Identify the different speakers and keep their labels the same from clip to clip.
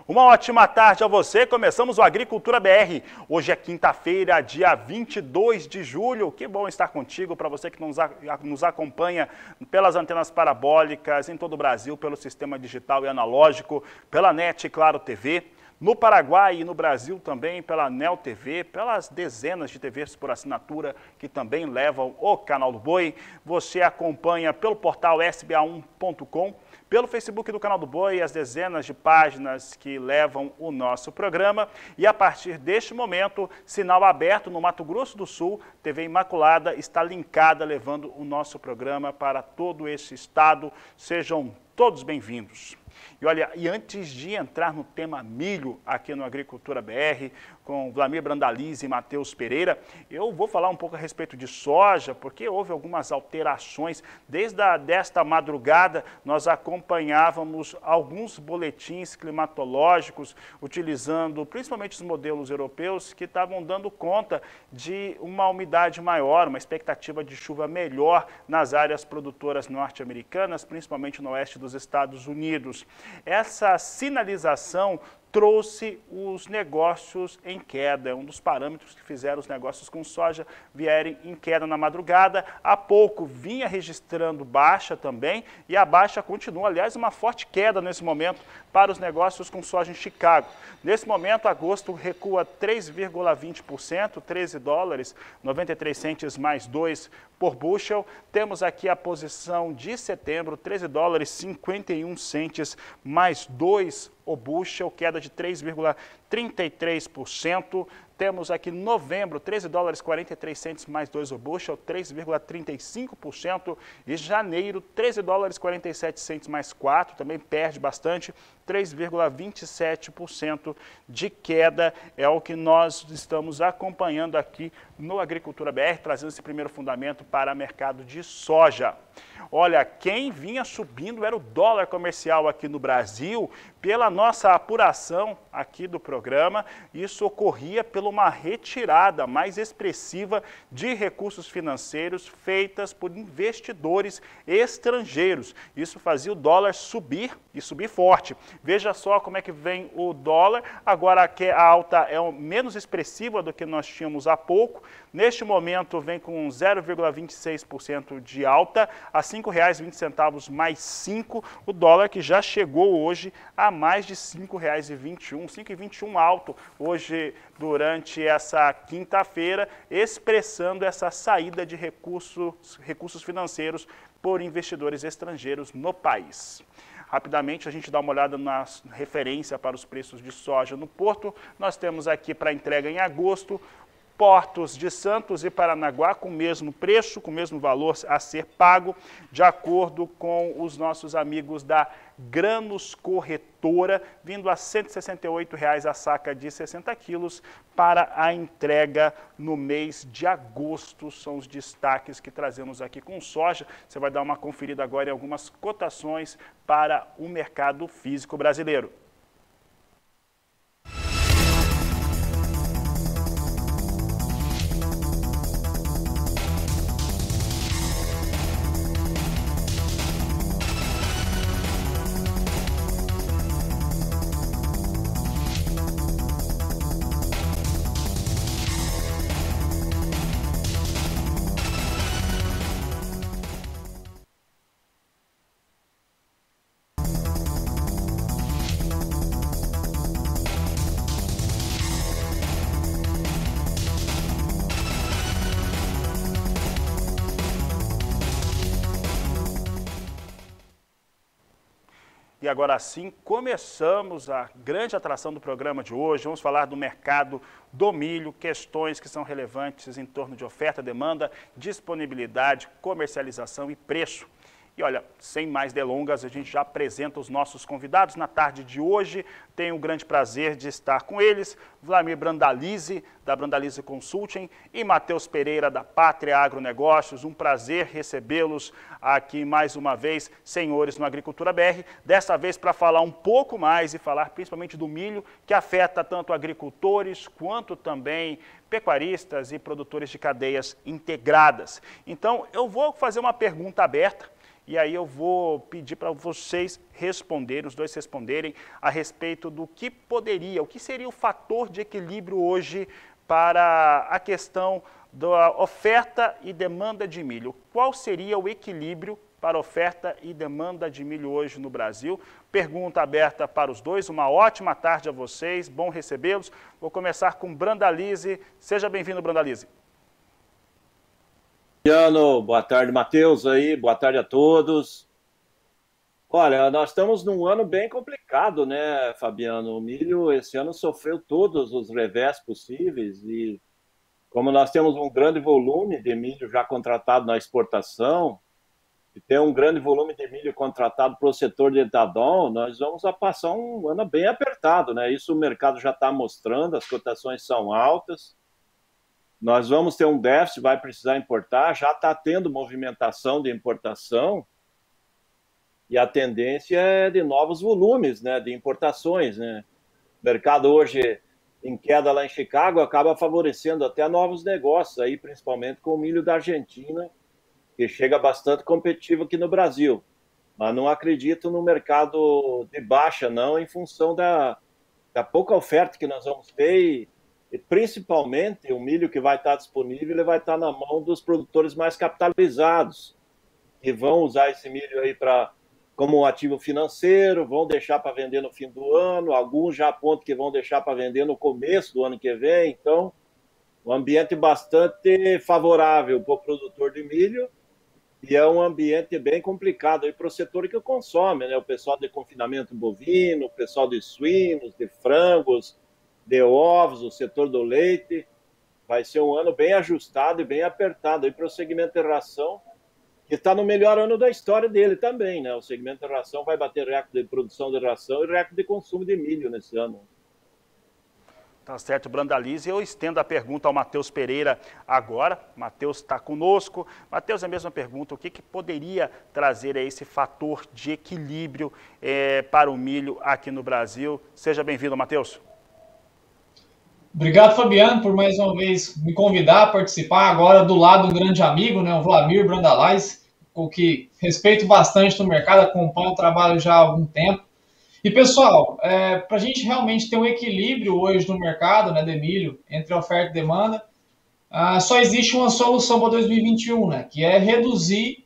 Speaker 1: Uma ótima tarde a você, começamos o Agricultura BR. Hoje é quinta-feira, dia 22 de julho. Que bom estar contigo, para você que nos acompanha pelas antenas parabólicas em todo o Brasil, pelo sistema digital e analógico, pela NET Claro TV. No Paraguai e no Brasil também pela Nel TV, pelas dezenas de TVs por assinatura que também levam o Canal do Boi. Você acompanha pelo portal sba1.com, pelo Facebook do Canal do Boi, as dezenas de páginas que levam o nosso programa. E a partir deste momento, sinal aberto no Mato Grosso do Sul, TV Imaculada está linkada, levando o nosso programa para todo esse estado. Sejam todos bem-vindos. E olha, e antes de entrar no tema milho aqui no Agricultura BR, com Vlamir Brandalize e Matheus Pereira, eu vou falar um pouco a respeito de soja, porque houve algumas alterações. Desde desta madrugada, nós acompanhávamos alguns boletins climatológicos, utilizando principalmente os modelos europeus, que estavam dando conta de uma umidade maior, uma expectativa de chuva melhor nas áreas produtoras norte-americanas, principalmente no oeste dos Estados Unidos. Essa sinalização trouxe os negócios em queda, um dos parâmetros que fizeram os negócios com soja vierem em queda na madrugada. Há pouco vinha registrando baixa também, e a baixa continua, aliás, uma forte queda nesse momento para os negócios com soja em Chicago. Nesse momento, agosto recua 3,20%, 13 dólares, 93 centes mais 2 por bushel. Temos aqui a posição de setembro, 13 dólares, 51 centes mais 2 o bushel, queda de 3,33%. Temos aqui novembro, 13 dólares 43 centes mais 2 o bushel, 3,35%. E janeiro, 13 dólares 47 centes mais 4, também perde bastante, 3,27% de queda. É o que nós estamos acompanhando aqui no Agricultura BR, trazendo esse primeiro fundamento para o mercado de soja. Olha, quem vinha subindo era o dólar comercial aqui no Brasil. Pela nossa apuração aqui do programa, isso ocorria por uma retirada mais expressiva de recursos financeiros feitas por investidores estrangeiros. Isso fazia o dólar subir e subir forte. Veja só como é que vem o dólar. Agora a alta é menos expressiva do que nós tínhamos há pouco. Neste momento vem com 0,26% de alta, a R$ 5,20 mais 5, o dólar que já chegou hoje a mais de R$ 5,21, 5,21 alto hoje durante essa quinta-feira, expressando essa saída de recursos financeiros por investidores estrangeiros no país. Rapidamente, a gente dá uma olhada na referência para os preços de soja no porto. Nós temos aqui para entrega em agosto, portos de Santos e Paranaguá com o mesmo preço, com o mesmo valor a ser pago, de acordo com os nossos amigos da Grãos Corretora, vindo a R$ 168,00 a saca de 60 quilos para a entrega no mês de agosto. São os destaques que trazemos aqui com soja. Você vai dar uma conferida agora em algumas cotações para o mercado físico brasileiro. E agora sim, começamos a grande atração do programa de hoje. Vamos falar do mercado do milho, questões que são relevantes em torno de oferta, demanda, disponibilidade, comercialização e preço. E olha, sem mais delongas, a gente já apresenta os nossos convidados. Na tarde de hoje, tenho o grande prazer de estar com eles, Vlamir Brandalize, da Brandalize Consulting, e Matheus Pereira, da Pátria Agronegócios. Um prazer recebê-los aqui mais uma vez, senhores, no Agricultura BR. Dessa vez para falar um pouco mais e falar principalmente do milho, que afeta tanto agricultores quanto também pecuaristas e produtores de cadeias integradas. Então, eu vou fazer uma pergunta aberta. e aí eu vou pedir para vocês responderem, os dois responderem a respeito do que poderia, o que seria o fator de equilíbrio hoje para a questão da oferta e demanda de milho. Qual seria o equilíbrio para oferta e demanda de milho hoje no Brasil? Pergunta aberta para os dois. Uma ótima tarde a vocês, bom recebê-los. Vou começar com Brandalize. Seja bem-vindo, Brandalize.
Speaker 2: Boa tarde, Matheus, aí, boa tarde a todos. Olha, nós estamos num ano bem complicado, né, Fabiano? O milho esse ano sofreu todos os revés possíveis e como nós temos um grande volume de milho já contratado na exportação e tem um grande volume de milho contratado para o setor de ethanol, nós vamos passar um ano bem apertado, né? Isso o mercado já está mostrando, as cotações são altas. Nós vamos ter um déficit, vai precisar importar, já está tendo movimentação de importação e a tendência é de novos volumes, né, de importações, né? O mercado hoje em queda lá em Chicago acaba favorecendo até novos negócios, aí, principalmente com o milho da Argentina, que chega bastante competitivo aqui no Brasil. Mas não acredito no mercado de baixa, não, em função da pouca oferta que nós vamos ter e principalmente o milho que vai estar disponível, ele vai estar na mão dos produtores mais capitalizados, que vão usar esse milho aí como um ativo financeiro, vão deixar para vender no fim do ano, alguns já apontam que vão deixar para vender no começo do ano que vem. Então, um ambiente bastante favorável para o produtor de milho e é um ambiente bem complicado para o setor que consome, né? O pessoal de confinamento bovino, o pessoal de suínos, de frangos, de ovos, o setor do leite. Vai ser um ano bem ajustado e bem apertado para o segmento de ração, que está no melhor ano da história dele também, né? O segmento de ração vai bater recorde de produção de ração e recorde de consumo de milho nesse ano.
Speaker 1: Tá certo, Brandalize. Eu estendo a pergunta ao Matheus Pereira agora. Matheus está conosco. Matheus, a mesma pergunta, o que poderia trazer esse fator de equilíbrio para o milho aqui no Brasil? Seja bem-vindo, Matheus.
Speaker 3: Obrigado, Fabiano, por mais uma vez me convidar a participar agora do lado do grande amigo, né, o Vlamir Brandalize, com que respeito bastante no mercado, acompanho o trabalho já há algum tempo. E, pessoal, para a gente realmente ter um equilíbrio hoje no mercado, né, de milho, entre oferta e demanda, só existe uma solução para 2021, né, que é reduzir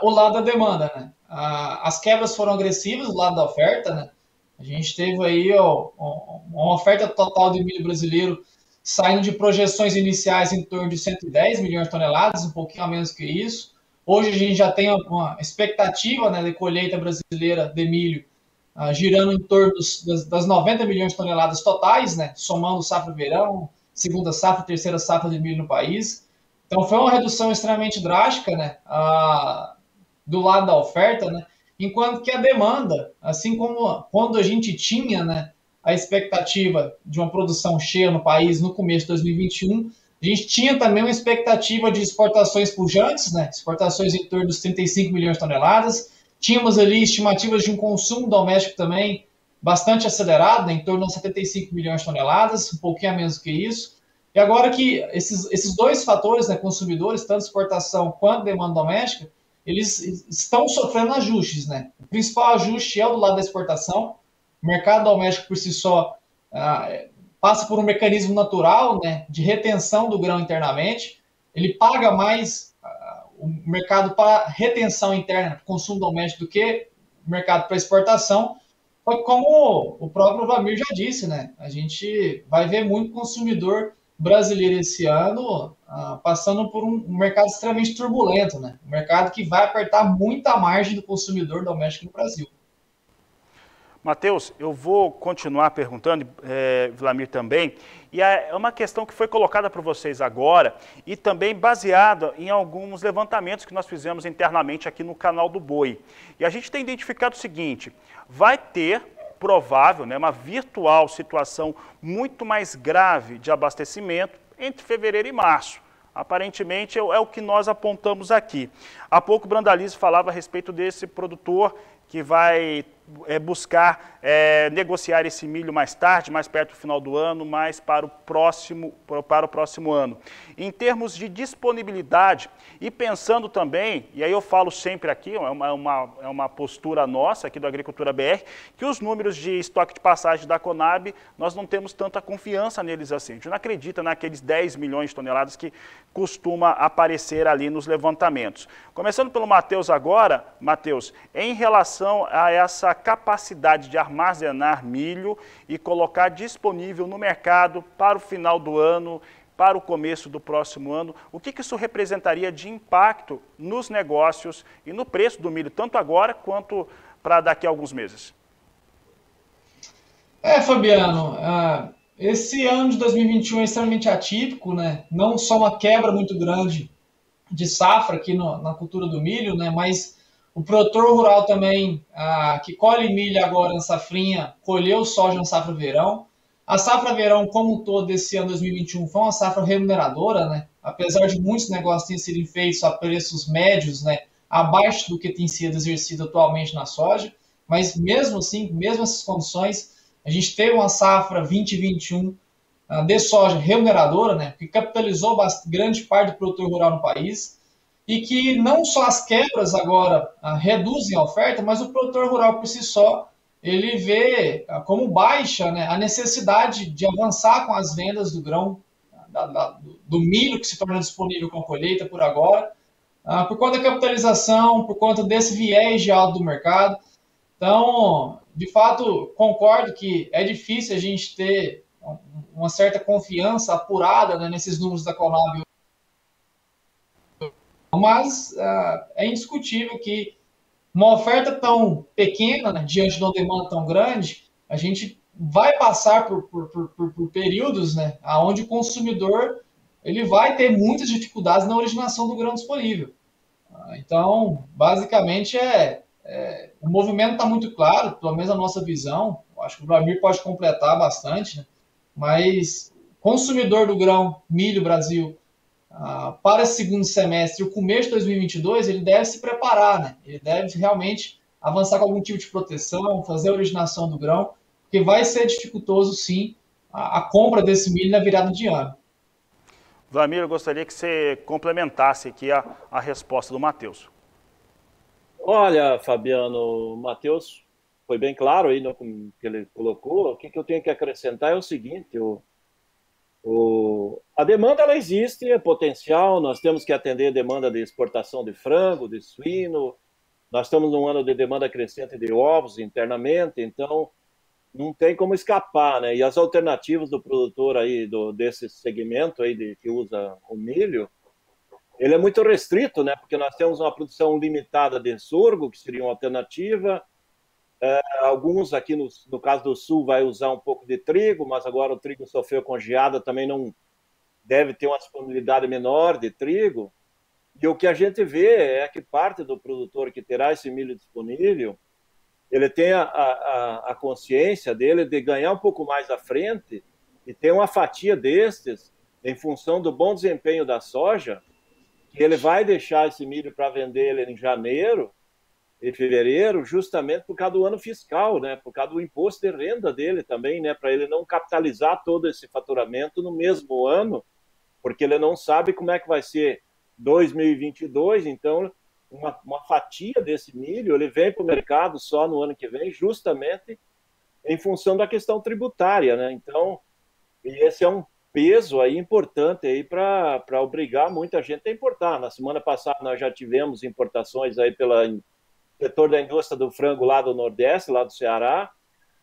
Speaker 3: o lado da demanda, né. As quebras foram agressivas do lado da oferta, né. A gente teve aí uma oferta total de milho brasileiro saindo de projeções iniciais em torno de 110 milhões de toneladas, um pouquinho a menos que isso. Hoje a gente já tem uma expectativa, né, de colheita brasileira de milho girando em torno das 90 milhões de toneladas totais, né, somando safra-verão, segunda safra, terceira safra de milho no país. Então foi uma redução extremamente drástica, né, do lado da oferta, né, enquanto que a demanda, assim como quando a gente tinha, né, a expectativa de uma produção cheia no país no começo de 2021, a gente tinha também uma expectativa de exportações pujantes, né, exportações em torno dos 35 milhões de toneladas, tínhamos ali estimativas de um consumo doméstico também bastante acelerado, né, em torno de 75 milhões de toneladas, um pouquinho a menos que isso. E agora que esses dois fatores, né, consumidores, tanto exportação quanto demanda doméstica, eles estão sofrendo ajustes, né? O principal ajuste é o do lado da exportação. O mercado doméstico, por si só, passa por um mecanismo natural, né, de retenção do grão internamente. Ele paga mais o mercado para retenção interna, para consumo doméstico, do que o mercado para exportação. Como o próprio Vlamir já disse, né? A gente vai ver muito consumidor brasileiro esse ano passando por um mercado extremamente turbulento, né? Um mercado que vai apertar muita margem do consumidor doméstico no Brasil.
Speaker 1: Matheus, eu vou continuar perguntando, Vlamir também, e é uma questão que foi colocada para vocês agora e também baseada em alguns levantamentos que nós fizemos internamente aqui no canal do Boi. E a gente tem identificado o seguinte, vai ter provável, né, uma virtual situação muito mais grave de abastecimento entre fevereiro e março. Aparentemente é o que nós apontamos aqui. Há pouco o Brandalize falava a respeito desse produtor que vai buscar negociar esse milho mais tarde, mais perto do final do ano, mais para o próximo ano. Em termos de disponibilidade e pensando também, e aí eu falo sempre aqui, é uma postura nossa aqui do Agricultura BR, que os números de estoque de passagem da Conab, nós não temos tanta confiança neles assim. A gente não acredita naqueles 10 milhões de toneladas que costuma aparecer ali nos levantamentos. Começando pelo Matheus agora, Matheus, em relação a essa capacidade de armazenar milho e colocar disponível no mercado para o final do ano, para o começo do próximo ano, o que isso representaria de impacto nos negócios e no preço do milho, tanto agora quanto para daqui a alguns meses?
Speaker 3: Fabiano, esse ano de 2021 é extremamente atípico, né? Não só uma quebra muito grande de safra aqui na cultura do milho, né? Mas o produtor rural também, que colhe milho agora na safrinha, colheu soja na safra verão. A safra verão, como um todo, desse ano 2021, foi uma safra remuneradora, né? Apesar de muitos negócios terem sido feitos a preços médios, né? Abaixo do que tem sido exercido atualmente na soja. Mas mesmo assim, mesmo essas condições, a gente teve uma safra 2021 de soja remuneradora, né? Que capitalizou grande parte do produtor rural no país. E que não só as quebras agora reduzem a oferta, mas o produtor rural por si só, ele vê como baixa, né, a necessidade de avançar com as vendas do grão, do milho que se torna disponível com a colheita por agora, por conta da capitalização, por conta desse viés de alta do mercado. Então, de fato, concordo que é difícil a gente ter uma certa confiança apurada, né, nesses números da Conab, mas é indiscutível que uma oferta tão pequena, né, diante de uma demanda tão grande, a gente vai passar por períodos, né, onde o consumidor ele vai ter muitas dificuldades na originação do grão disponível. Então, basicamente, o movimento está muito claro, pelo menos a nossa visão. Eu acho que o Vlamir pode completar bastante, né, mas consumidor do grão, milho Brasil, para esse segundo semestre, o começo de 2022, ele deve se preparar, né? Ele deve realmente avançar com algum tipo de proteção, fazer a originação do grão, porque vai ser dificultoso, sim, a compra desse milho na virada de ano.
Speaker 1: Vlamir, eu gostaria que você complementasse aqui a resposta do Matheus.
Speaker 2: Olha, Fabiano, o Matheus foi bem claro aí no que ele colocou. O que eu tenho que acrescentar é o seguinte: a demanda ela existe, é potencial, nós temos que atender a demanda de exportação de frango, de suíno, nós estamos num ano de demanda crescente de ovos internamente, então não tem como escapar, né? E as alternativas do produtor aí, desse segmento aí que usa o milho, ele é muito restrito, né? Porque nós temos uma produção limitada de sorgo, que seria uma alternativa. Alguns aqui, no caso do Sul, vai usar um pouco de trigo, mas agora o trigo sofreu com geada, também não deve ter uma disponibilidade menor de trigo. E o que a gente vê é que parte do produtor que terá esse milho disponível, ele tem a consciência dele de ganhar um pouco mais à frente e ter uma fatia destes, em função do bom desempenho da soja, que ele vai deixar esse milho para vender ele em janeiro, em fevereiro, justamente por causa do ano fiscal, né? Por causa do imposto de renda dele também, né? Para ele não capitalizar todo esse faturamento no mesmo ano, porque ele não sabe como é que vai ser 2022, então uma fatia desse milho ele vem para o mercado só no ano que vem, justamente em função da questão tributária, né? Então, esse é um peso aí importante aí para obrigar muita gente a importar. Na semana passada nós já tivemos importações aí pelo setor da indústria do frango lá do Nordeste, lá do Ceará.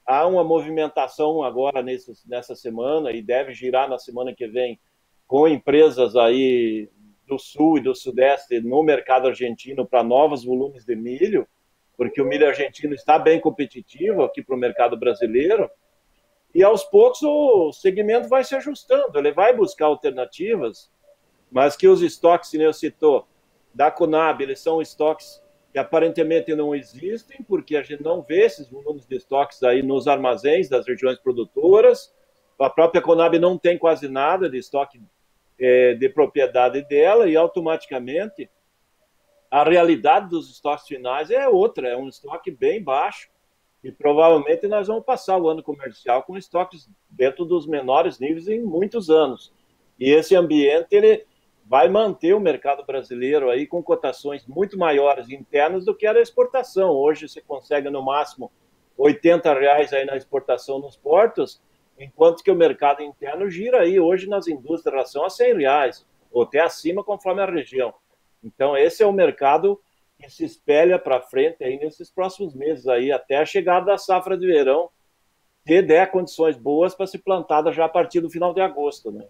Speaker 2: Há uma movimentação agora nessa semana e deve girar na semana que vem com empresas aí do Sul e do Sudeste no mercado argentino para novos volumes de milho, porque o milho argentino está bem competitivo aqui para o mercado brasileiro. E aos poucos o segmento vai se ajustando, ele vai buscar alternativas, mas que os estoques, que eu citou, da Conab, eles são estoques que aparentemente não existem, porque a gente não vê esses volumes de estoques aí nos armazéns das regiões produtoras. A própria Conab não tem quase nada de estoque de propriedade dela, e automaticamente a realidade dos estoques finais é outra, é um estoque bem baixo, e provavelmente nós vamos passar o ano comercial com estoques dentro dos menores níveis em muitos anos. E esse ambiente ele vai manter o mercado brasileiro aí com cotações muito maiores internas do que a exportação. Hoje você consegue no máximo R$80 aí na exportação nos portos, enquanto que o mercado interno gira aí hoje nas indústrias de ração a R$100, ou até acima conforme a região. Então esse é o mercado que se espelha para frente aí nesses próximos meses aí, até a chegada da safra de verão, que der condições boas para ser plantada já a partir do final de agosto, né?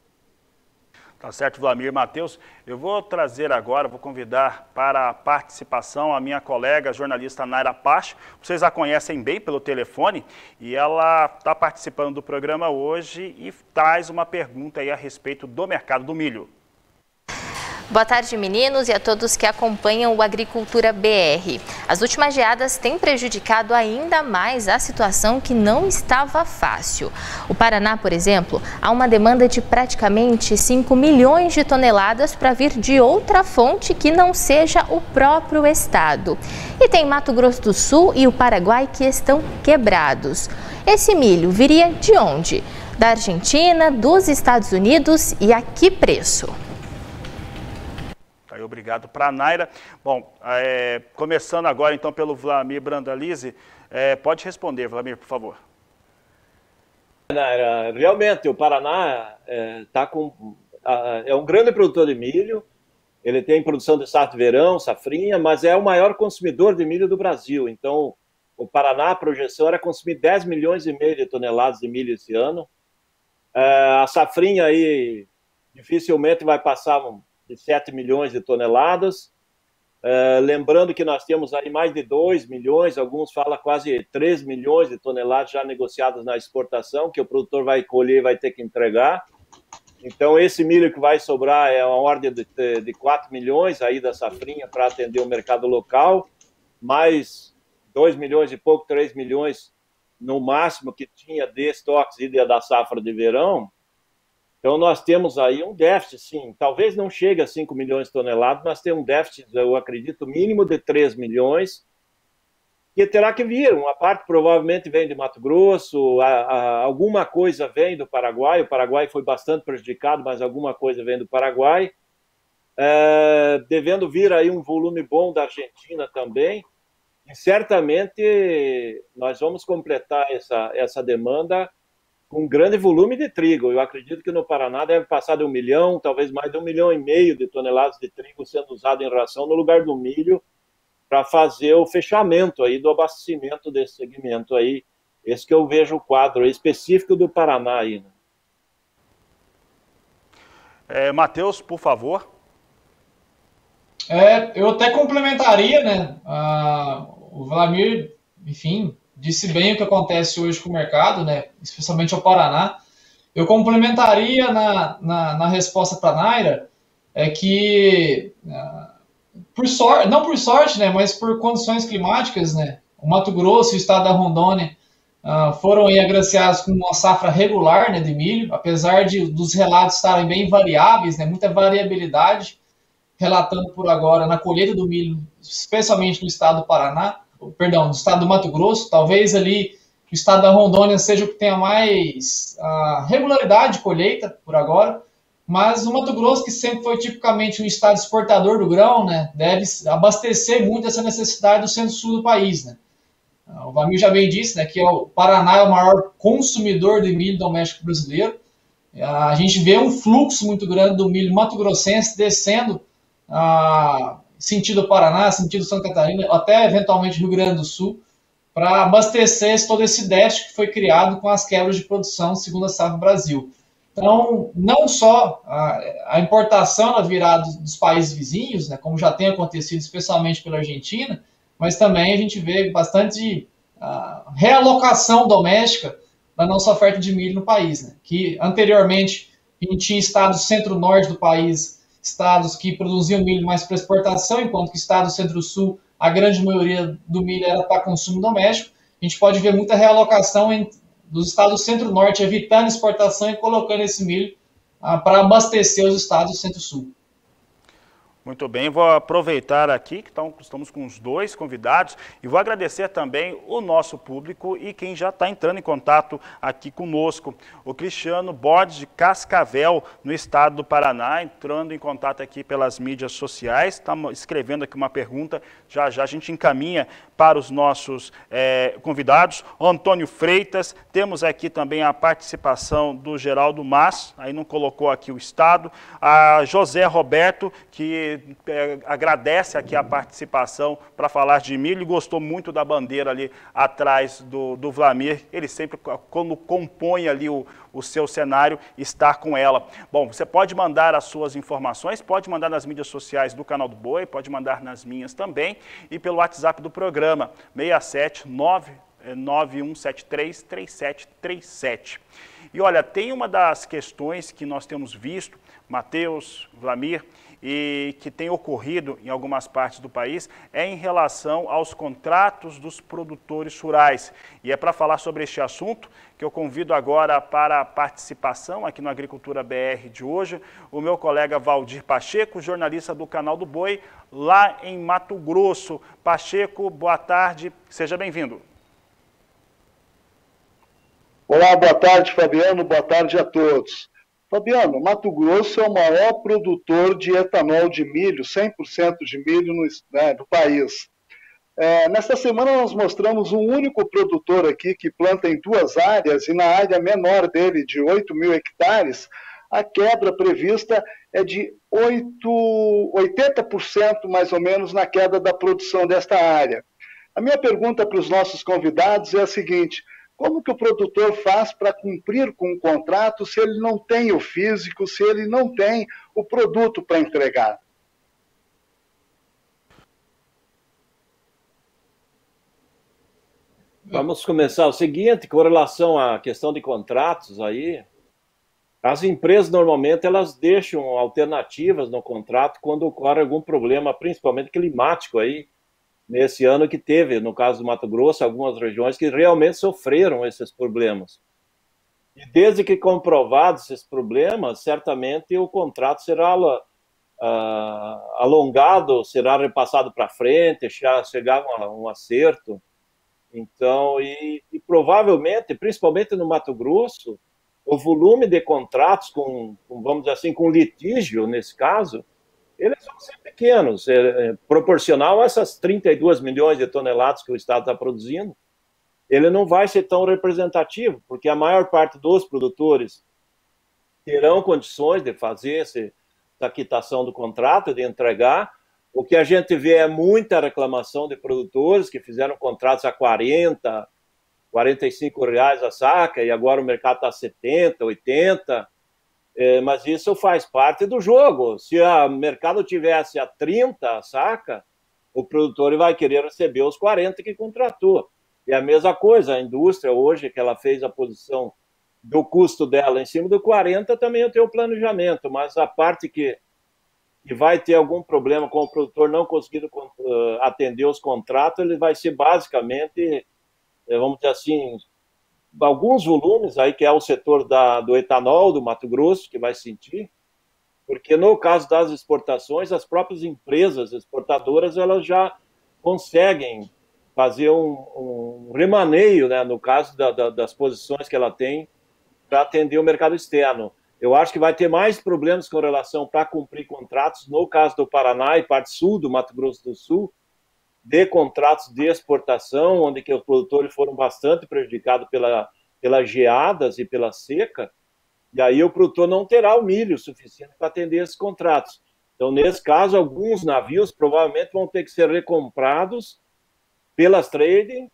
Speaker 1: Tá certo, Vlamir. Matheus, eu vou trazer agora, vou convidar para a participação a minha colega, a jornalista Naira Pache. Vocês a conhecem bem pelo telefone e ela está participando do programa hoje e traz uma pergunta aí a respeito do mercado do milho.
Speaker 4: Boa tarde, meninos, e a todos que acompanham o Agricultura BR. As últimas geadas têm prejudicado ainda mais a situação que não estava fácil. O Paraná, por exemplo, há uma demanda de praticamente 5 milhões de toneladas para vir de outra fonte que não seja o próprio estado. E tem Mato Grosso do Sul e o Paraguai que estão quebrados. Esse milho viria de onde? Da Argentina, dos Estados Unidos e a que preço?
Speaker 1: Obrigado para a Naira. Bom, começando agora então pelo Vlamir Brandalize, pode responder, Vlamir, por favor.
Speaker 2: Naira, realmente o Paraná é um grande produtor de milho, ele tem produção de safra de verão, safrinha, mas é o maior consumidor de milho do Brasil. Então, o Paraná, a projeção era consumir 10 milhões e meio de toneladas de milho esse ano. A safrinha aí dificilmente vai passar de 7 milhões de toneladas. Lembrando que nós temos aí mais de 2 milhões, alguns falam quase 3 milhões de toneladas já negociadas na exportação, que o produtor vai colher e vai ter que entregar. Então, esse milho que vai sobrar é uma ordem de 4 milhões aí da safrinha para atender o mercado local, mais 2 milhões e pouco, 3 milhões no máximo que tinha de estoques e da safra de verão. Então, nós temos aí um déficit, sim. Talvez não chegue a 5 milhões de toneladas, mas tem um déficit, eu acredito, mínimo de 3 milhões, que terá que vir. Uma parte provavelmente vem de Mato Grosso, alguma coisa vem do Paraguai. O Paraguai foi bastante prejudicado, mas alguma coisa vem do Paraguai. Devendo vir aí um volume bom da Argentina também. E certamente nós vamos completar essa demanda com um grande volume de trigo. Eu acredito que no Paraná deve passar de 1 milhão, talvez mais de 1,5 milhão de toneladas de trigo sendo usado em ração no lugar do milho para fazer o fechamento aí do abastecimento desse segmento aí. Esse que eu vejo o quadro específico do Paraná aí,
Speaker 1: né? Matheus, por favor.
Speaker 3: Eu até complementaria, né? O Vlamir, enfim, disse bem o que acontece hoje com o mercado, né, especialmente ao Paraná. Eu complementaria na resposta para a Naira, que, não por sorte, né, mas por condições climáticas, né, o Mato Grosso e o estado da Rondônia foram aí agraciados com uma safra regular, né, de milho, apesar dos relatos estarem bem variáveis, né, muita variabilidade, relatando por agora na colheita do milho, especialmente no estado do Paraná, do estado do Mato Grosso. Talvez ali o estado da Rondônia seja o que tenha mais regularidade de colheita por agora, mas o Mato Grosso, que sempre foi tipicamente um estado exportador do grão, né, deve abastecer muito essa necessidade do centro-sul do país, né. O Vlamir já bem disse, né, que o Paraná é o maior consumidor de milho doméstico brasileiro. A gente vê um fluxo muito grande do milho mato-grossense descendo sentido Paraná, sentido Santa Catarina, até eventualmente Rio Grande do Sul, para abastecer todo esse déficit que foi criado com as quebras de produção segundo a Safra Brasil. Então, não só a importação da virada dos países vizinhos, né, como já tem acontecido especialmente pela Argentina, mas também a gente vê bastante realocação doméstica da nossa oferta de milho no país, né, que anteriormente a gente tinha estados centro-norte do país, estados que produziam milho mais para exportação, enquanto que estados centro-sul, a grande maioria do milho era para consumo doméstico. A gente pode ver muita realocação dos estados centro-norte, evitando exportação e colocando esse milho para abastecer os estados centro-sul.
Speaker 1: Muito bem, vou aproveitar aqui que estamos com os dois convidados e vou agradecer também o nosso público e quem já está entrando em contato aqui conosco. O Cristiano Borges de Cascavel, no estado do Paraná, entrando em contato aqui pelas mídias sociais, está escrevendo aqui uma pergunta, já a gente encaminha para os nossos convidados. O Antônio Freitas, temos aqui também a participação do Geraldo Mas, aí não colocou aqui o estado, a José Roberto, que agradece aqui a participação para falar de milho e gostou muito da bandeira ali atrás do Vlamir. Ele sempre, quando compõe ali o seu cenário, está com ela. Bom, você pode mandar as suas informações, pode mandar nas mídias sociais do Canal do Boi, pode mandar nas minhas também e pelo WhatsApp do programa, 67991733737. E olha, tem uma das questões que nós temos visto, Matheus, Vlamir, e que tem ocorrido em algumas partes do país, é em relação aos contratos dos produtores rurais. E é para falar sobre este assunto que eu convido agora para a participação aqui no Agricultura BR de hoje, o meu colega Valdir Pacheco, jornalista do Canal do Boi, lá em Mato Grosso. Pacheco, boa tarde, seja bem-vindo.
Speaker 5: Olá, boa tarde, Fabiano, boa tarde a todos. Fabiano, Mato Grosso é o maior produtor de etanol de milho, 100% de milho do país. Nesta semana nós mostramos um único produtor aqui que planta em 2 áreas e na área menor dele, de 8.000 hectares, a quebra prevista é de 80% mais ou menos na queda da produção desta área. A minha pergunta para os nossos convidados é a seguinte: como que o produtor faz para cumprir com o contrato se ele não tem o físico, se ele não tem o produto para entregar?
Speaker 2: Vamos começar o seguinte, com relação à questão de contratos aí, as empresas normalmente elas deixam alternativas no contrato quando ocorre algum problema, principalmente climático aí, nesse ano que teve, no caso do Mato Grosso, algumas regiões que realmente sofreram esses problemas. E desde que comprovados esses problemas, certamente o contrato será alongado, será repassado para frente, chegar a um acerto. Então, e provavelmente, principalmente no Mato Grosso, o volume de contratos vamos dizer assim, com litígio, nesse caso, eles vão ser pequenos, proporcional a essas 32 milhões de toneladas que o Estado está produzindo, ele não vai ser tão representativo, porque a maior parte dos produtores terão condições de fazer essa quitação do contrato, de entregar. O que a gente vê é muita reclamação de produtores que fizeram contratos a 40, 45 reais a saca, e agora o mercado está a 70, 80, mas isso faz parte do jogo. Se o mercado tivesse a 30 a saca, o produtor vai querer receber os 40 que contratou. E a mesma coisa, a indústria hoje, que ela fez a posição do custo dela em cima do 40, também eu tenho um planejamento, mas a parte que vai ter algum problema com o produtor não conseguindo atender os contratos, ele vai ser basicamente, vamos dizer assim, alguns volumes aí, que é o setor do etanol do Mato Grosso, que vai sentir, porque no caso das exportações, as próprias empresas exportadoras, elas já conseguem fazer um remaneio, né, no caso das posições que ela tem para atender o mercado externo. Eu acho que vai ter mais problemas com relação para cumprir contratos, no caso do Paraná e parte sul do Mato Grosso do Sul, de contratos de exportação, onde que os produtores foram bastante prejudicados pelas geadas e pela seca, e aí o produtor não terá o milho suficiente para atender esses contratos. Então, nesse caso, alguns navios provavelmente vão ter que ser recomprados pelas trading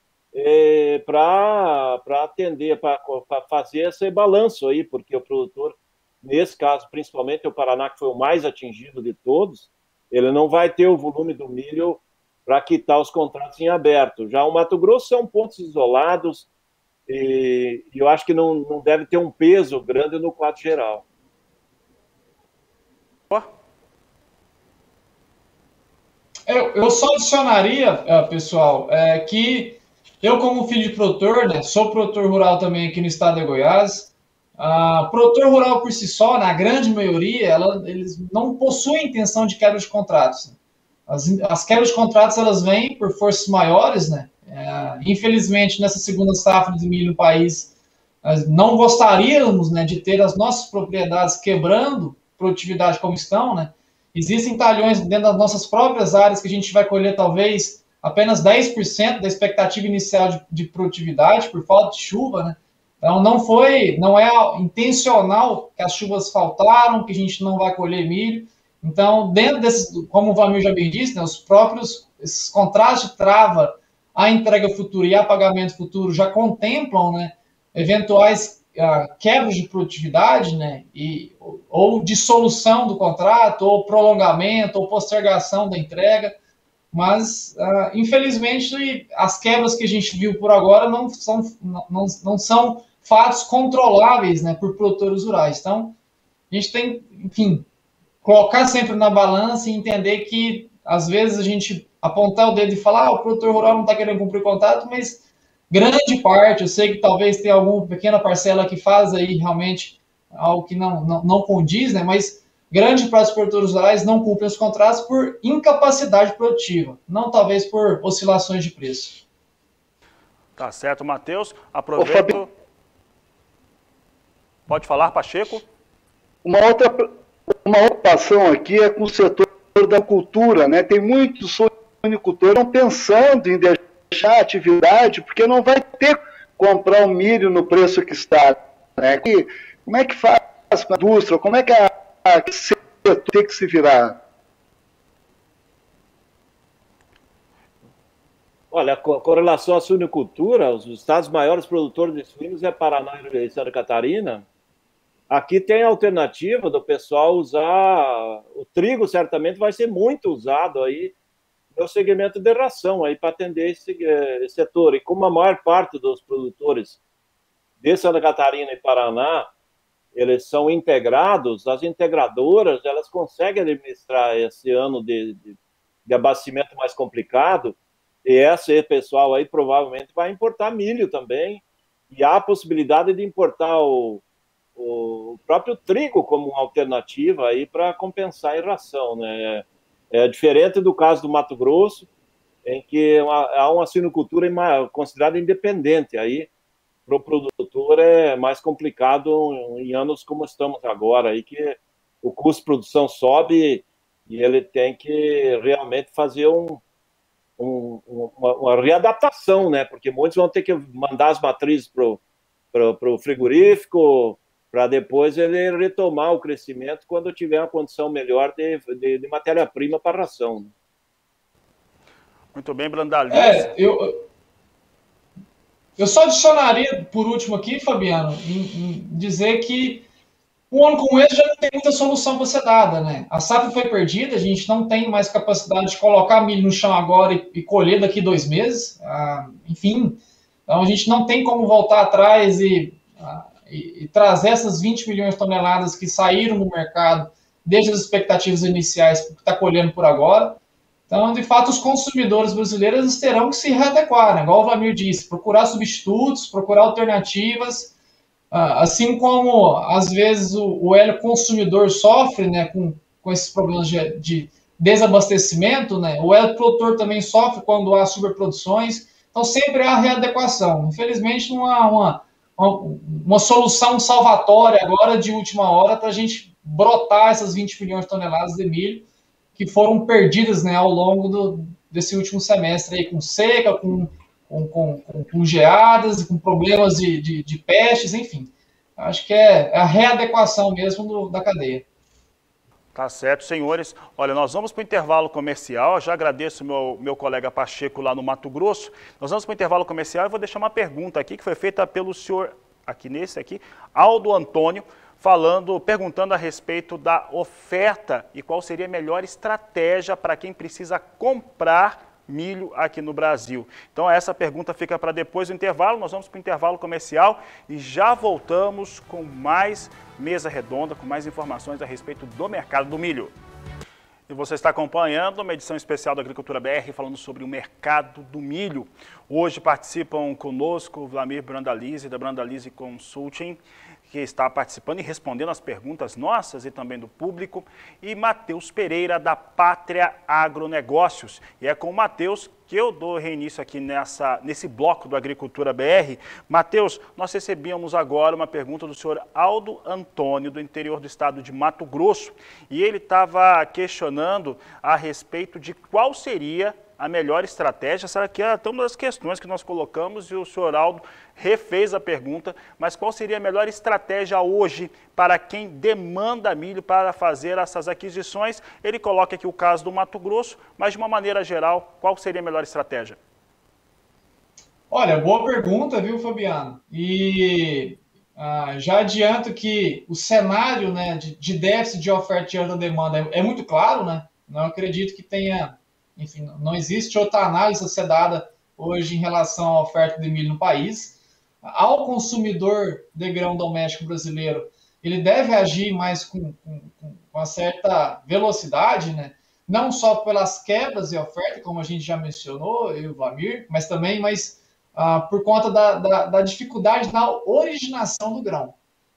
Speaker 2: para atender, para fazer esse balanço aí, porque o produtor, nesse caso, principalmente o Paraná, que foi o mais atingido de todos, ele não vai ter o volume do milho para quitar os contratos em aberto. Já o Mato Grosso são pontos isolados e eu acho que não deve ter um peso grande no quadro geral.
Speaker 3: Eu só adicionaria, pessoal, que eu, como filho de produtor, né, sou produtor rural também aqui no estado de Goiás, O produtor rural por si só, na grande maioria, eles não possuem intenção de quebra de contratos. As quebras de contratos, elas vêm por forças maiores, né? Infelizmente, nessa segunda safra de milho no país, nós não gostaríamos, né, de ter as nossas propriedades quebrando produtividade como estão, né? Existem talhões dentro das nossas próprias áreas que a gente vai colher talvez apenas 10% da expectativa inicial de produtividade por falta de chuva, né? Então não é intencional que as chuvas faltaram, que a gente não vai colher milho. Então, dentro desses, como o Vlamir já bem disse, né, esses contratos de trava a entrega futura e a pagamento futuro já contemplam, né, eventuais quebras de produtividade, né, ou dissolução do contrato, ou prolongamento, ou postergação da entrega, mas, infelizmente, as quebras que a gente viu por agora não são fatos controláveis, né, por produtores rurais. Então, a gente tem, enfim, colocar sempre na balança e entender que, às vezes, a gente apontar o dedo e falar o produtor rural não está querendo cumprir o contrato, mas grande parte, eu sei que talvez tenha alguma pequena parcela que faz aí realmente algo que não condiz, né? Mas grande parte dos produtores rurais não cumprem os contratos por incapacidade produtiva, não talvez por oscilações de preço.
Speaker 1: Tá certo, Matheus. Aproveito. Pode falar, Pacheco?
Speaker 5: Uma outra preocupação aqui é com o setor da cultura, né? Tem muitos suinicultores que estão pensando em deixar a atividade porque não vai ter que comprar o milho no preço que está, né? Como é que faz com a indústria? Como é que o setor tem que se virar?
Speaker 2: Olha, com relação à suinicultura, os estados maiores produtores de suínos é Paraná e Santa Catarina. Aqui tem a alternativa do pessoal usar o trigo, certamente vai ser muito usado aí no segmento de ração aí para atender esse setor. E como a maior parte dos produtores de Santa Catarina e Paraná, eles são integrados, as integradoras, elas conseguem administrar esse ano de abastecimento mais complicado, e esse pessoal aí provavelmente vai importar milho também, e há a possibilidade de importar o próprio trigo como uma alternativa aí para compensar a ração, né? É diferente do caso do Mato Grosso, em que há uma suinocultura considerada independente. Aí, para o produtor, é mais complicado em anos como estamos agora, aí que o custo de produção sobe e ele tem que realmente fazer uma readaptação, né? Porque muitos vão ter que mandar as matrizes para o frigorífico, para depois ele retomar o crescimento quando tiver uma condição melhor de matéria-prima para a ração.
Speaker 1: Muito bem, Brandalize.
Speaker 3: Eu só adicionaria, por último aqui, Fabiano, em dizer que um ano como esse já não tem muita solução para ser dada, né? A safra foi perdida, a gente não tem mais capacidade de colocar milho no chão agora e colher daqui 2 meses. Enfim, então a gente não tem como voltar atrás e trazer essas 20 milhões de toneladas que saíram no mercado desde as expectativas iniciais que está colhendo por agora. Então, de fato, os consumidores brasileiros terão que se readequar, né? Igual o Vlamir disse, procurar substitutos, procurar alternativas, assim como, às vezes, o hélio consumidor sofre, né, com esses problemas de desabastecimento, né? O hélio produtor também sofre quando há superproduções. Então, sempre há readequação. Infelizmente, não há uma solução salvatória agora de última hora para a gente brotar essas 20 milhões de toneladas de milho que foram perdidas, né, ao longo desse último semestre, aí, com seca, com geadas, com problemas de pestes, enfim. Acho que é a readequação mesmo da cadeia.
Speaker 1: Tá certo, senhores. Olha, nós vamos para o intervalo comercial. Eu já agradeço meu colega Pacheco lá no Mato Grosso. Nós vamos para o intervalo comercial e vou deixar uma pergunta aqui que foi feita pelo senhor, Aldo Antônio, perguntando a respeito da oferta e qual seria a melhor estratégia para quem precisa comprar milho aqui no Brasil. Então essa pergunta fica para depois do intervalo. Nós vamos para o intervalo comercial e já voltamos com mais mesa redonda, com mais informações a respeito do mercado do milho. E você está acompanhando uma edição especial da Agricultura BR falando sobre o mercado do milho. Hoje participam conosco o Vlamir Brandalize, da Brandalize Consulting, que está participando e respondendo as perguntas nossas e também do público, e Matheus Pereira, da Pátria Agronegócios. E é com o Matheus que eu dou reinício aqui nesse bloco do Agricultura BR. Matheus, nós recebíamos agora uma pergunta do senhor Aldo Antônio, do interior do estado de Mato Grosso, e ele estava questionando a respeito de qual seria a melhor estratégia. Essa aqui é até uma das questões que nós colocamos e o senhor Aldo refez a pergunta, mas qual seria a melhor estratégia hoje para quem demanda milho para fazer essas aquisições? Ele coloca aqui o caso do Mato Grosso, mas de uma maneira geral, qual seria a melhor estratégia?
Speaker 3: Olha, boa pergunta, viu, Fabiano? E já adianto que o cenário, né, de déficit de oferta diante da demanda é muito claro, né? Não acredito que tenha, enfim, não existe outra análise a ser dada hoje em relação à oferta de milho no país. Ao consumidor de grão doméstico brasileiro, ele deve agir mais com uma certa velocidade, né? Não só pelas quebras de oferta, como a gente já mencionou, eu e o Vlamir, mas também por conta da dificuldade na originação do grão.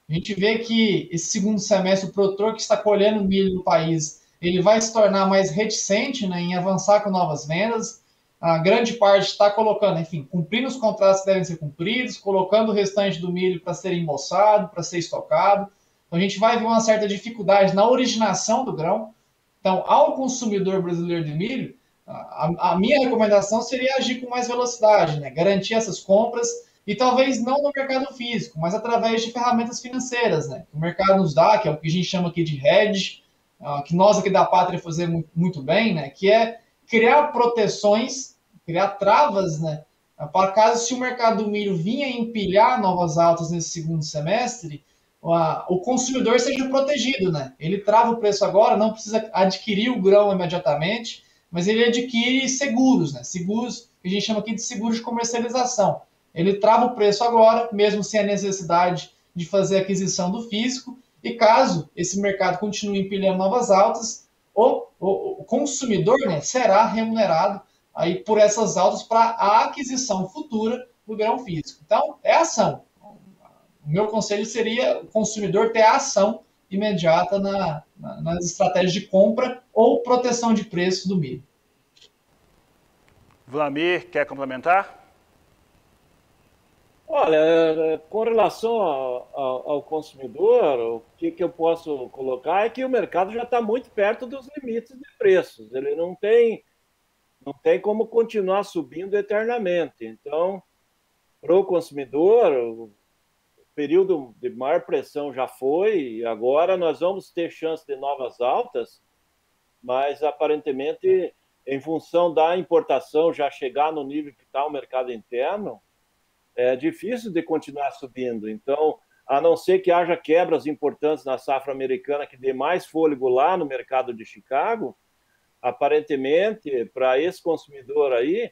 Speaker 3: A gente vê que esse segundo semestre, o produtor que está colhendo milho no país, ele vai se tornar mais reticente, né, em avançar com novas vendas. A grande parte está colocando, enfim, cumprindo os contratos que devem ser cumpridos, colocando o restante do milho para ser embolsado, para ser estocado. Então, a gente vai ver uma certa dificuldade na originação do grão. Então, ao consumidor brasileiro de milho, a minha recomendação seria agir com mais velocidade, né? Garantir essas compras e talvez não no mercado físico, mas através de ferramentas financeiras, né? Que o mercado nos dá, que é o que a gente chama aqui de hedge, que nós aqui da Pátria fazemos muito bem, né? Que é criar proteções, criar travas, né? Para caso se o mercado do milho vinha empilhar novas altas nesse segundo semestre, o consumidor seja protegido, né? Ele trava o preço agora, não precisa adquirir o grão imediatamente, mas ele adquire seguros, né? Seguros que a gente chama aqui de seguros de comercialização. Ele trava o preço agora, mesmo sem a necessidade de fazer a aquisição do físico, e caso esse mercado continue empilhando novas altas, o consumidor, né, será remunerado aí por essas altas para a aquisição futura do grão físico. Então, é ação. O meu conselho seria o consumidor ter a ação imediata nas estratégias de compra ou proteção de preço do milho.
Speaker 1: Vlamir, quer complementar?
Speaker 2: Olha, com relação ao consumidor, o que eu posso colocar é que o mercado já está muito perto dos limites de preços. Ele não tem como continuar subindo eternamente. Então, para o consumidor, o período de maior pressão já foi, e agora nós vamos ter chance de novas altas, mas aparentemente, em função da importação já chegar no nível que está o mercado interno, é difícil de continuar subindo. Então, a não ser que haja quebras importantes na safra americana que dê mais fôlego lá no mercado de Chicago, aparentemente, para esse consumidor aí,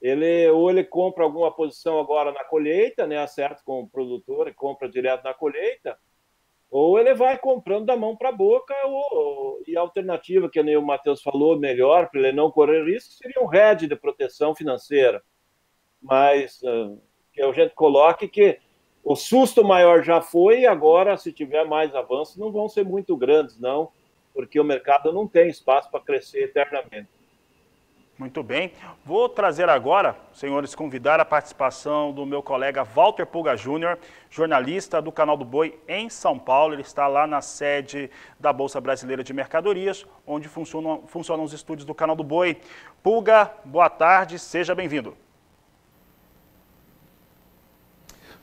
Speaker 2: ele compra alguma posição agora na colheita, né, acerta com o produtor e compra direto na colheita, ou ele vai comprando da mão para a boca, e a alternativa, que nem o Matheus falou, melhor, para ele não correr risco, seria um hedge de proteção financeira. Mas que a gente coloque que o susto maior já foi, e agora, se tiver mais avanços, não vão ser muito grandes, não, porque o mercado não tem espaço para crescer eternamente.
Speaker 1: Muito bem. Vou trazer agora, senhores, convidar a participação do meu colega Walter Pulga Júnior, jornalista do Canal do Boi em São Paulo. Ele está lá na sede da Bolsa Brasileira de Mercadorias, onde funcionam os estúdios do Canal do Boi. Pulga, boa tarde, seja bem-vindo.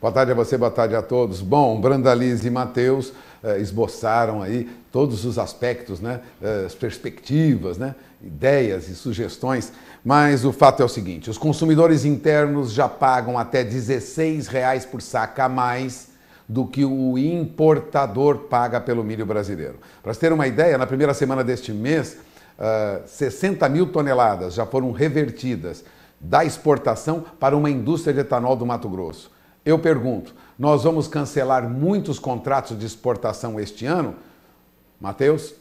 Speaker 6: Boa tarde a você, boa tarde a todos. Bom, Brandalize e Matheus esboçaram aí todos os aspectos, né, as perspectivas, né, ideias e sugestões, mas o fato é o seguinte: os consumidores internos já pagam até R$16 por saca a mais do que o importador paga pelo milho brasileiro. Para você ter uma ideia, na primeira semana deste mês, 60 mil toneladas já foram revertidas da exportação para uma indústria de etanol do Mato Grosso. Eu pergunto, nós vamos cancelar muitos contratos de exportação este ano? Matheus?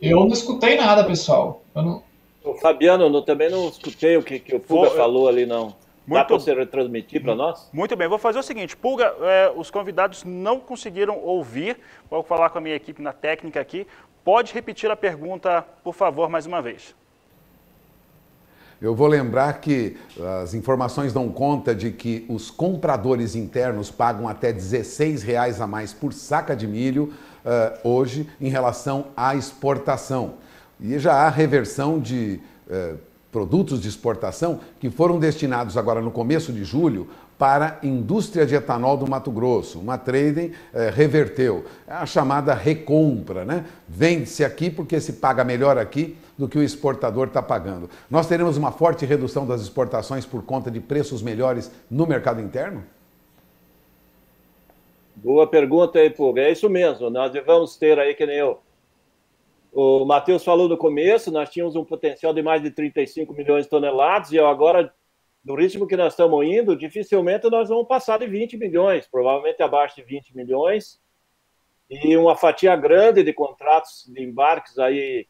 Speaker 3: Eu não escutei nada, pessoal.
Speaker 2: Fabiano, eu também não escutei o que o Pulga falou ali, não. Dá para você retransmitir para nós?
Speaker 1: Muito bem, vou fazer o seguinte, Pulga, os convidados não conseguiram ouvir, vou falar com a minha equipe na técnica aqui, pode repetir a pergunta, por favor, mais uma vez.
Speaker 6: Eu vou lembrar que as informações dão conta de que os compradores internos pagam até R$16 a mais por saca de milho hoje em relação à exportação. E já há reversão de produtos de exportação que foram destinados agora no começo de julho para a indústria de etanol do Mato Grosso. Uma trading reverteu, é a chamada recompra, né? Vende-se aqui porque se paga melhor aqui do que o exportador está pagando. Nós teremos uma forte redução das exportações por conta de preços melhores no mercado interno?
Speaker 2: Boa pergunta aí, Pulga. É isso mesmo, nós vamos ter aí, que nem o Matheus falou no começo, nós tínhamos um potencial de mais de 35 milhões de toneladas e agora, do ritmo que nós estamos indo, dificilmente nós vamos passar de 20 milhões, provavelmente abaixo de 20 milhões, e uma fatia grande de contratos de embarques aí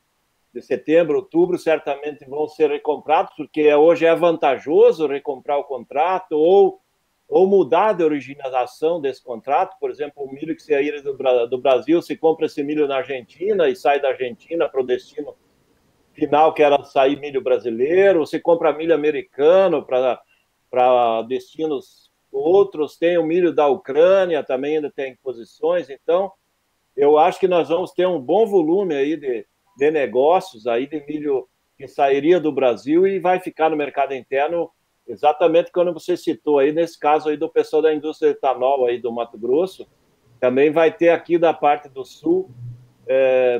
Speaker 2: de setembro, outubro, certamente vão ser recomprados, porque hoje é vantajoso recomprar o contrato ou mudar de originação desse contrato. Por exemplo, o milho que sair do Brasil, se compra esse milho na Argentina e sai da Argentina para o destino final, que era sair milho brasileiro, se compra milho americano para destinos outros, tem o milho da Ucrânia, também ainda tem posições. Então, eu acho que nós vamos ter um bom volume aí de negócios aí de milho que sairia do Brasil e vai ficar no mercado interno, exatamente quando você citou aí, nesse caso aí do pessoal da indústria de etanol aí do Mato Grosso, também vai ter aqui da parte do sul,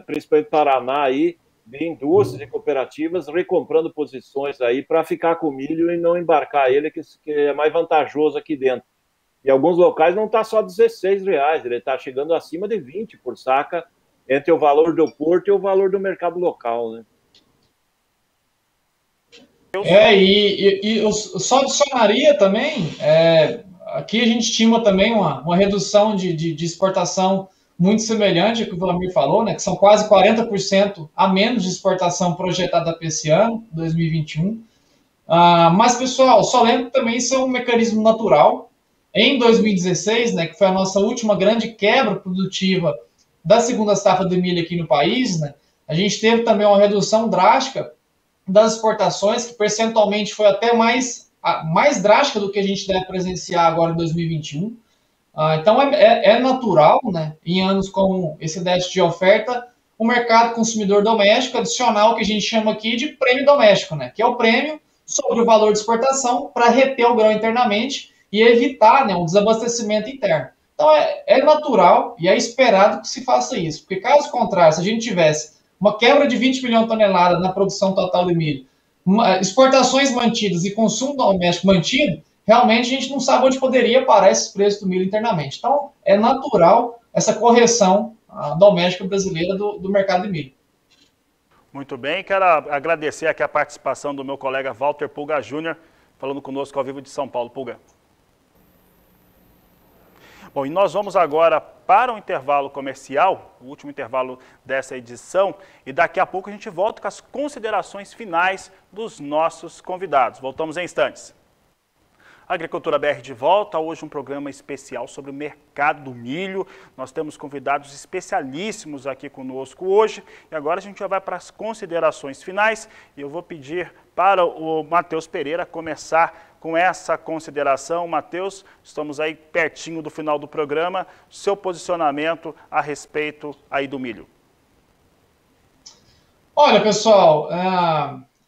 Speaker 2: principalmente Paraná aí, de indústrias e cooperativas recomprando posições aí para ficar com o milho e não embarcar ele, que é mais vantajoso aqui dentro. E alguns locais não está só R$16, ele está chegando acima de 20 por saca, entre o valor do porto e o valor do mercado local, né?
Speaker 3: Eu só adicionaria também, aqui a gente estima também uma redução de exportação muito semelhante ao que o Vlamir falou, né, que são quase 40% a menos de exportação projetada para esse ano, 2021. Mas, pessoal, só lembro que também isso é um mecanismo natural. Em 2016, né, que foi a nossa última grande quebra produtiva da segunda safra de milho aqui no país, né, a gente teve também uma redução drástica das exportações, que percentualmente foi até mais drástica do que a gente deve presenciar agora em 2021. Então, é natural, né, em anos com esse déficit de oferta, o mercado consumidor doméstico adicionar o que a gente chama aqui de prêmio doméstico, né, que é o prêmio sobre o valor de exportação para reter o grão internamente e evitar, né, um desabastecimento interno. Então, é natural e é esperado que se faça isso, porque caso contrário, se a gente tivesse uma quebra de 20 milhões de toneladas na produção total de milho, exportações mantidas e consumo doméstico mantido, realmente a gente não sabe onde poderia parar esses preços do milho internamente. Então, é natural essa correção doméstica brasileira do mercado de milho.
Speaker 1: Muito bem, quero agradecer aqui a participação do meu colega Walter Pulga Júnior, falando conosco ao vivo de São Paulo. Pulga. Bom, e nós vamos agora para o intervalo comercial, o último intervalo dessa edição, e daqui a pouco a gente volta com as considerações finais dos nossos convidados. Voltamos em instantes. Agricultura BR de volta, hoje um programa especial sobre o mercado do milho. Nós temos convidados especialíssimos aqui conosco hoje. E agora a gente já vai para as considerações finais. E eu vou pedir para o Matheus Pereira começar com essa consideração. Matheus, estamos aí pertinho do final do programa. Seu posicionamento a respeito aí do milho.
Speaker 3: Olha, pessoal,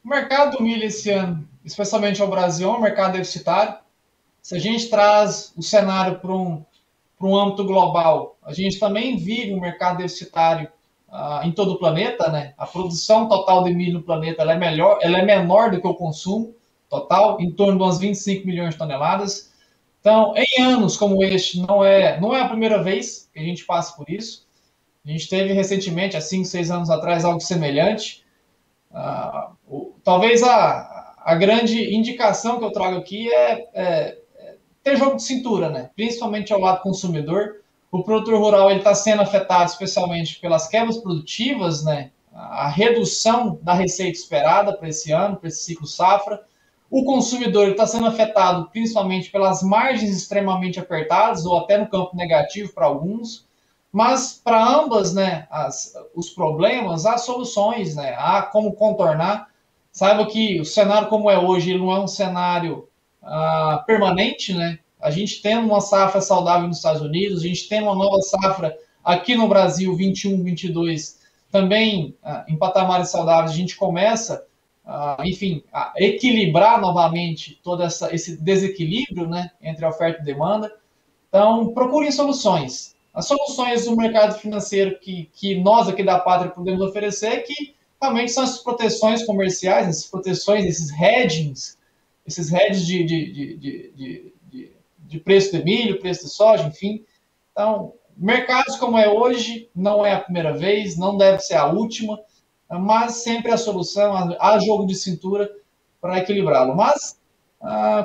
Speaker 3: o mercado do milho esse ano, especialmente ao Brasil, é um mercado deficitário. Se a gente traz o cenário para um âmbito global, a gente também vive um mercado deficitário em todo o planeta, né? A produção total de milho no planeta ela é menor do que o consumo total, em torno de umas 25 milhões de toneladas. Então, em anos como este, não é a primeira vez que a gente passa por isso. A gente teve recentemente, há 5, 6 anos atrás, algo semelhante. Talvez a grande indicação que eu trago aqui é ter jogo de cintura, né? Principalmente ao lado consumidor. O produtor rural está sendo afetado especialmente pelas quebras produtivas, né? a redução da receita esperada para esse ano, para esse ciclo safra. O consumidor está sendo afetado principalmente pelas margens extremamente apertadas, ou até no campo negativo para alguns, mas para ambas, né, os problemas, há soluções, né, há como contornar. Saiba que o cenário como é hoje, ele não é um cenário permanente, né? A gente tem uma safra saudável nos Estados Unidos, a gente tem uma nova safra aqui no Brasil, 21, 22, também em patamares saudáveis. A gente começa, enfim, a equilibrar novamente todo esse desequilíbrio, né, entre a oferta e demanda. Então, procurem soluções. As soluções do mercado financeiro que nós aqui da Pátria podemos oferecer, que realmente são essas proteções comerciais, essas proteções, esses hedges de preço de milho, preço de soja, enfim. Então, mercados como é hoje, não é a primeira vez, não deve ser a última, mas sempre a solução, há jogo de cintura para equilibrá-lo. Mas,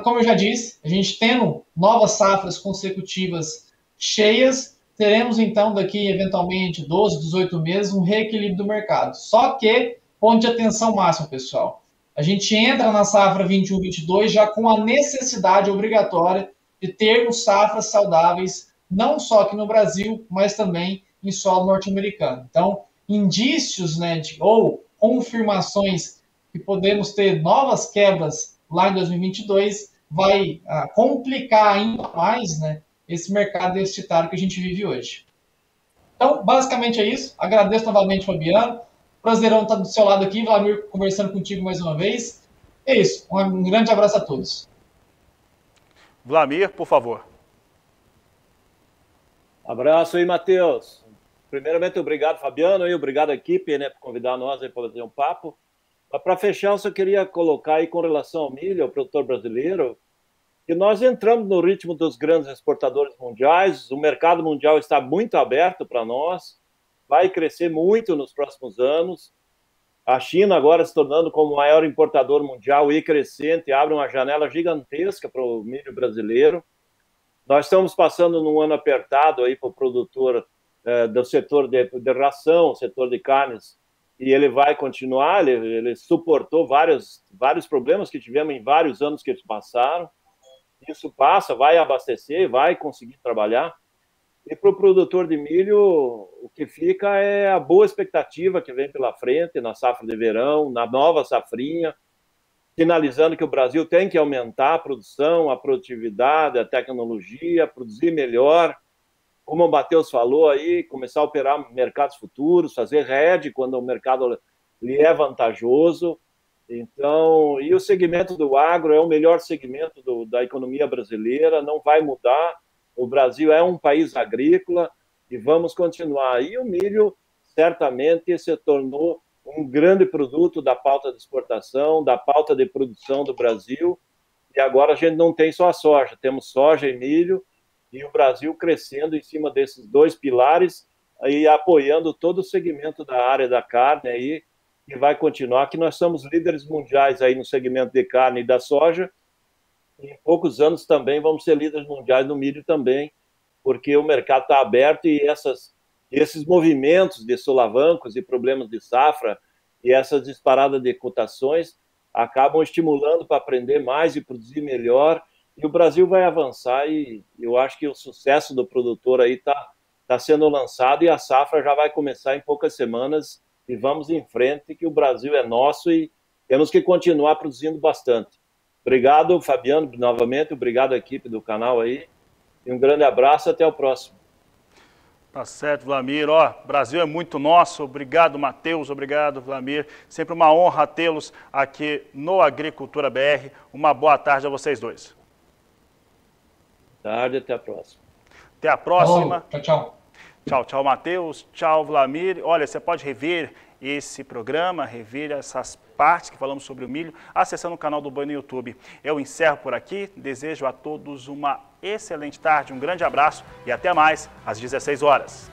Speaker 3: como eu já disse, a gente tendo novas safras consecutivas cheias, teremos então daqui eventualmente 12, 18 meses um reequilíbrio do mercado. Só que, ponto de atenção máximo, pessoal, a gente entra na safra 21-22 já com a necessidade obrigatória de termos safras saudáveis, não só aqui no Brasil, mas também em solo norte-americano. Então, indícios, né, ou confirmações que podemos ter novas quebras lá em 2022 vai complicar ainda mais, né, esse mercado deficitário que a gente vive hoje. Então, basicamente é isso. Agradeço novamente, Fabiano. Prazerão estar do seu lado aqui, Vlamir, conversando contigo mais uma vez. É isso. Um grande abraço a todos.
Speaker 1: Vlamir, por favor.
Speaker 2: Abraço aí, Matheus. Primeiramente, obrigado, Fabiano, e obrigado, equipe, né, por convidar nós aí para fazer um papo. Para fechar, eu só queria colocar aí com relação ao milho, ao produtor brasileiro, que nós entramos no ritmo dos grandes exportadores mundiais, o mercado mundial está muito aberto para nós, vai crescer muito nos próximos anos. A China agora se tornando como o maior importador mundial e crescente, abre uma janela gigantesca para o milho brasileiro. Nós estamos passando num ano apertado aí para o produtor do setor de ração, setor de carnes, e ele vai continuar, ele suportou vários problemas que tivemos em vários anos que eles passaram. Isso passa, vai abastecer, vai conseguir trabalhar. E para o produtor de milho, o que fica é a boa expectativa que vem pela frente, na safra de verão, na nova safrinha, sinalizando que o Brasil tem que aumentar a produção, a produtividade, a tecnologia, produzir melhor. Como o Matheus falou aí, começar a operar mercados futuros, fazer hedge quando o mercado lhe é vantajoso. Então, e o segmento do agro é o melhor segmento da economia brasileira, não vai mudar. O Brasil é um país agrícola e vamos continuar. E o milho, certamente, se tornou um grande produto da pauta de exportação, da pauta de produção do Brasil. E agora a gente não tem só a soja, temos soja e milho, e o Brasil crescendo em cima desses dois pilares e apoiando todo o segmento da área da carne aí, que vai continuar, que nós somos líderes mundiais aí no segmento de carne e da soja. Em poucos anos também vamos ser líderes mundiais no milho também, porque o mercado está aberto e esses movimentos de solavancos e problemas de safra e essas disparadas de cotações acabam estimulando para aprender mais e produzir melhor, e o Brasil vai avançar, e eu acho que o sucesso do produtor aí está sendo lançado e a safra já vai começar em poucas semanas, e vamos em frente, que o Brasil é nosso e temos que continuar produzindo bastante. Obrigado, Fabiano, novamente, obrigado à equipe do canal aí, e um grande abraço, até o próximo.
Speaker 1: Tá certo, Vlamir. Ó, Brasil é muito nosso. Obrigado, Matheus. Obrigado, Vlamir. Sempre uma honra tê-los aqui no Agricultura BR. Uma boa tarde a vocês dois.
Speaker 2: Boa tarde, até a próxima.
Speaker 1: Até a próxima.
Speaker 3: Tchau, tchau.
Speaker 1: Tchau, tchau, Matheus. Tchau, Vlamir. Olha, você pode rever esse programa, rever essas partes que falamos sobre o milho, acessando o canal do Boi no YouTube. Eu encerro por aqui. Desejo a todos uma excelente tarde, um grande abraço e até mais às 16 horas.